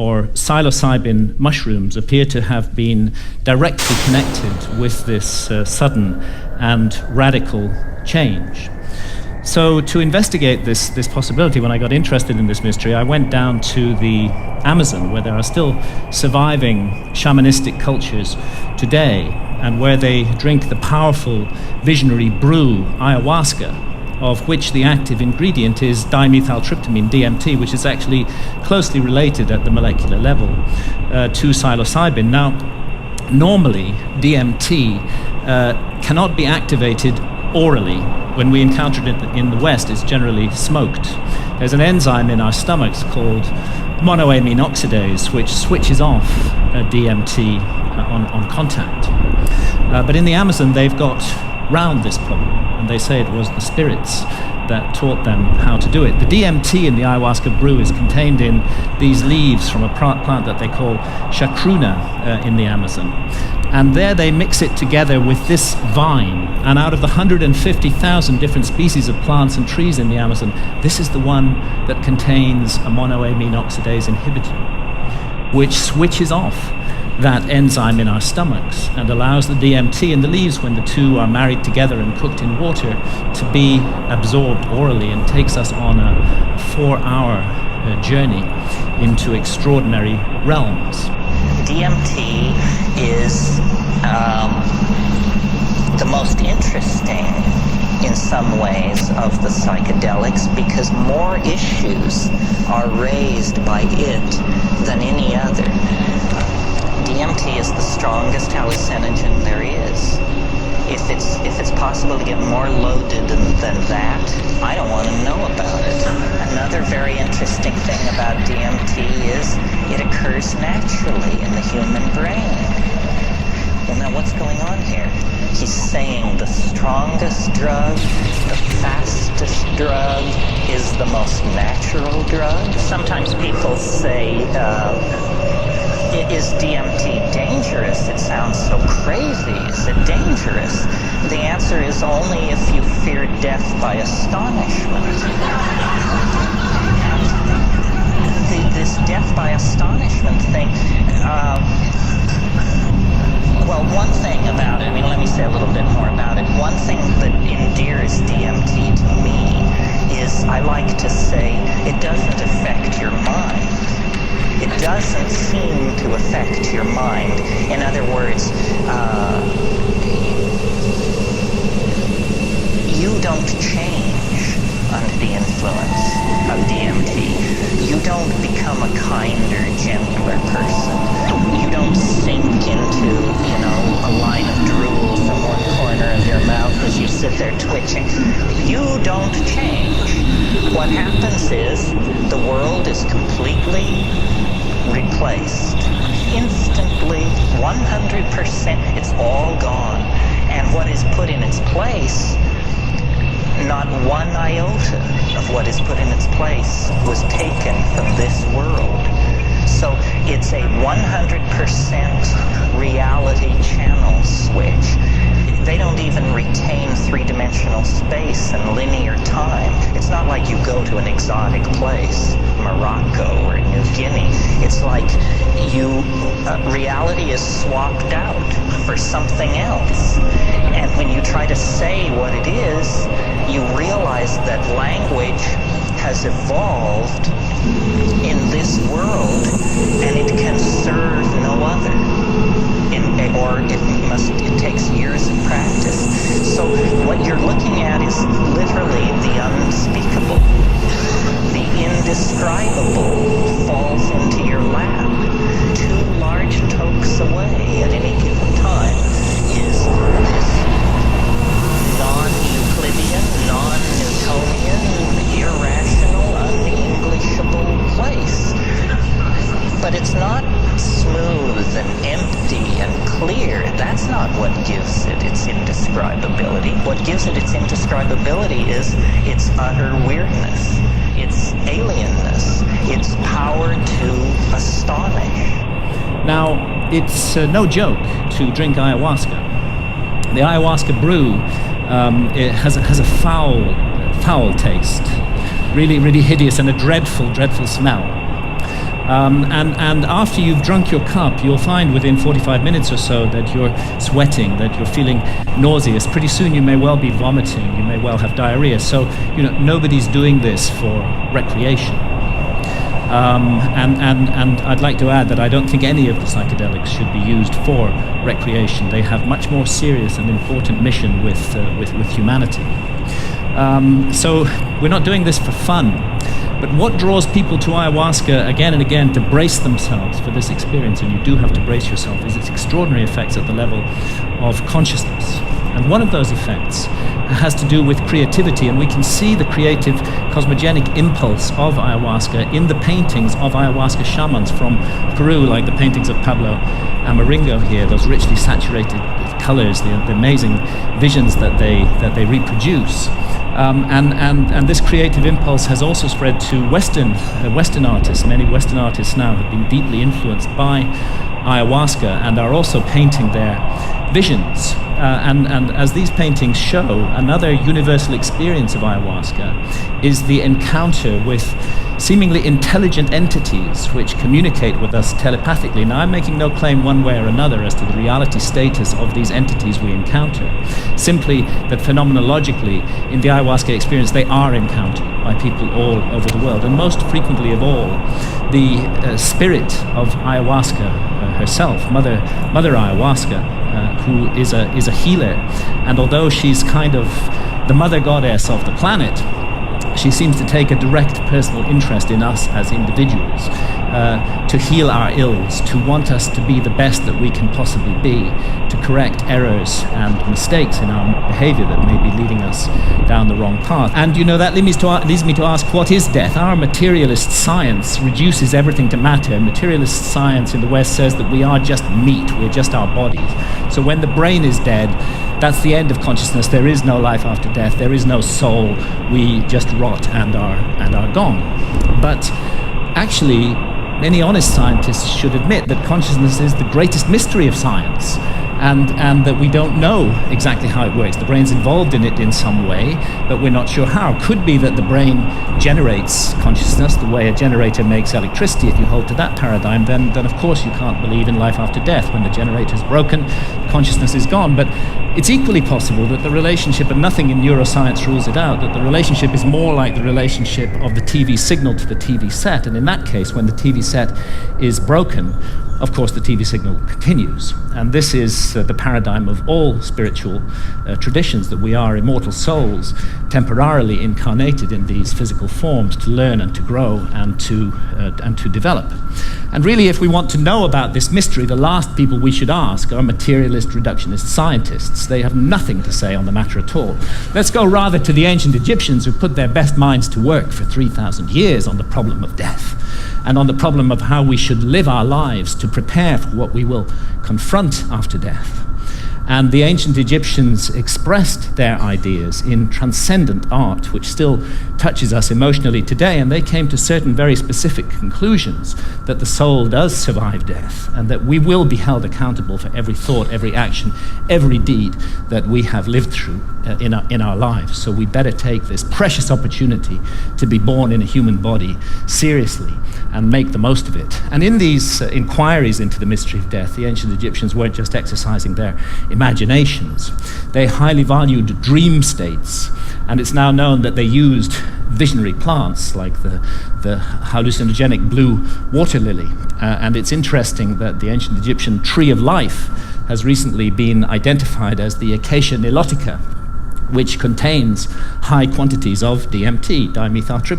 or psilocybin mushrooms appear to have been directly connected with this sudden and radical change. So to investigate this possibility, when I got interested in this mystery, I went down to the Amazon, where there are still surviving shamanistic cultures today, and where they drink the powerful visionary brew ayahuasca, of which the active ingredient is dimethyltryptamine, DMT, which is actually closely related at the molecular level to psilocybin. Now, normally DMT cannot be activated orally. When we encounter it in the West, it's generally smoked. There's an enzyme in our stomachs called monoamine oxidase, which switches off DMT on contact. But in the Amazon, they've got round this problem, and they say it was the spirits that taught them how to do it. The DMT in the ayahuasca brew is contained in these leaves from a plant that they call chacruna in the Amazon. And there they mix it together with this vine. And out of the 150,000 different species of plants and trees in the Amazon, this is the one that contains a monoamine oxidase inhibitor, which switches off that enzyme in our stomachs and allows the DMT in the leaves, when the two are married together and cooked in water, to be absorbed orally, and takes us on a 4-hour journey into extraordinary realms. DMT is the most interesting in some ways of the psychedelics, because more issues are raised by it than any other. DMT is the strongest hallucinogen there is. If it's possible to get more loaded than that, I don't want to know about it. Another very interesting thing about DMT is it occurs naturally in the human brain. Well, now what's going on here? He's saying the strongest drug, the fastest drug, is the most natural drug. Sometimes people say, is DMT dangerous? It sounds so crazy. Is it dangerous? The answer is only if you fear death by astonishment. This death by astonishment thing, well, one thing about it, let me say a little bit more about it. One thing that endears DMT to me is, I like to say, it doesn't affect your mind. It doesn't seem to affect your mind. In other words, you don't change under the influence of DMT. You don't become a kinder, gentler person. You don't sink into, a line of drool from one corner of your mouth as you sit there twitching. You don't change. What happens is the world is completely replaced. Instantly, 100%, it's all gone. And what is put in its place, not one iota of what is put in its place was taken from this world. So it's a 100% reality channel switch. They don't even retain three-dimensional space and linear time. It's not like you go to an exotic place, Morocco or New Guinea. It's like reality is swapped out for something else. And when you try to say what it is, you realize that language has evolved in this world, and it can serve no other. It takes years of practice. So what you're looking at is literally the unspeakable. The indescribable falls into your lap. 2 large tokes away at any given time is this non-Euclidean, non-Newtonian, irrational, un-Englishable place. But it's not smooth and empty and clear. That's not what gives it its indescribability. What gives it its indescribability is its utter weirdness, its alienness, its power to astonish. Now, it's no joke to drink ayahuasca. The ayahuasca brew it has a foul taste, really, really hideous, and a dreadful, dreadful smell. And after you've drunk your cup, you'll find within 45 minutes or so that you're sweating, that you're feeling nauseous. Pretty soon you may well be vomiting, you may well have diarrhea. So, nobody's doing this for recreation. And I'd like to add that I don't think any of the psychedelics should be used for recreation. They have much more serious and important mission with humanity. So we're not doing this for fun. But what draws people to ayahuasca again and again to brace themselves for this experience, and you do have to brace yourself, is its extraordinary effects at the level of consciousness. And one of those effects has to do with creativity, and we can see the creative cosmogenic impulse of ayahuasca in the paintings of ayahuasca shamans from Peru, like the paintings of Pablo Amaringo here, those richly saturated colors, the amazing visions that they reproduce. And this creative impulse has also spread to Western artists. Many Western artists now have been deeply influenced by ayahuasca and are also painting their visions. And as these paintings show, another universal experience of ayahuasca is the encounter with seemingly intelligent entities which communicate with us telepathically. Now, I'm making no claim one way or another as to the reality status of these entities we encounter, simply that phenomenologically, in the ayahuasca experience, they are encountered by people all over the world. And most frequently of all, the spirit of ayahuasca herself, Mother Ayahuasca, who is a healer, and although she's kind of the mother goddess of the planet, she seems to take a direct personal interest in us as individuals, to heal our ills, to want us to be the best that we can possibly be, to correct errors and mistakes in our behavior that may be leading us down the wrong path. And that leads me to ask, what is death? Our materialist science reduces everything to matter. Materialist science in the West says that we are just meat, we're just our bodies. So when the brain is dead, that's the end of consciousness. There is no life after death. There is no soul. We just rot and are gone. But actually, many honest scientists should admit that consciousness is the greatest mystery of science, and that we don't know exactly how it works. The brain's involved in it in some way, but we're not sure how. Could be that the brain generates consciousness the way a generator makes electricity. If you hold to that paradigm, then of course you can't believe in life after death. When the generator's broken, consciousness is gone. But it's equally possible that the relationship, and nothing in neuroscience rules it out, that the relationship is more like the relationship of the TV signal to the TV set. And in that case, when the TV set is broken, of course the TV signal continues. And this is the paradigm of all spiritual traditions, that we are immortal souls temporarily incarnated in these physical forms to learn and to grow and to develop. And really, if we want to know about this mystery, the last people we should ask are materialist reductionist scientists. They have nothing to say on the matter at all. Let's go rather to the ancient Egyptians, who put their best minds to work for 3,000 years on the problem of death and on the problem of how we should live our lives to prepare for what we will confront after death. And the ancient Egyptians expressed their ideas in transcendent art, which still touches us emotionally today, and they came to certain very specific conclusions, that the soul does survive death, and that we will be held accountable for every thought, every action, every deed that we have lived through in our lives. So we better take this precious opportunity to be born in a human body seriously and make the most of it. And in these inquiries into the mystery of death, the ancient Egyptians weren't just exercising their imaginations. They highly valued dream states, and it's now known that they used visionary plants like the hallucinogenic blue water lily. And it's interesting that the ancient Egyptian tree of life has recently been identified as the Acacia nilotica, which contains high quantities of DMT, dimethyltryptamine.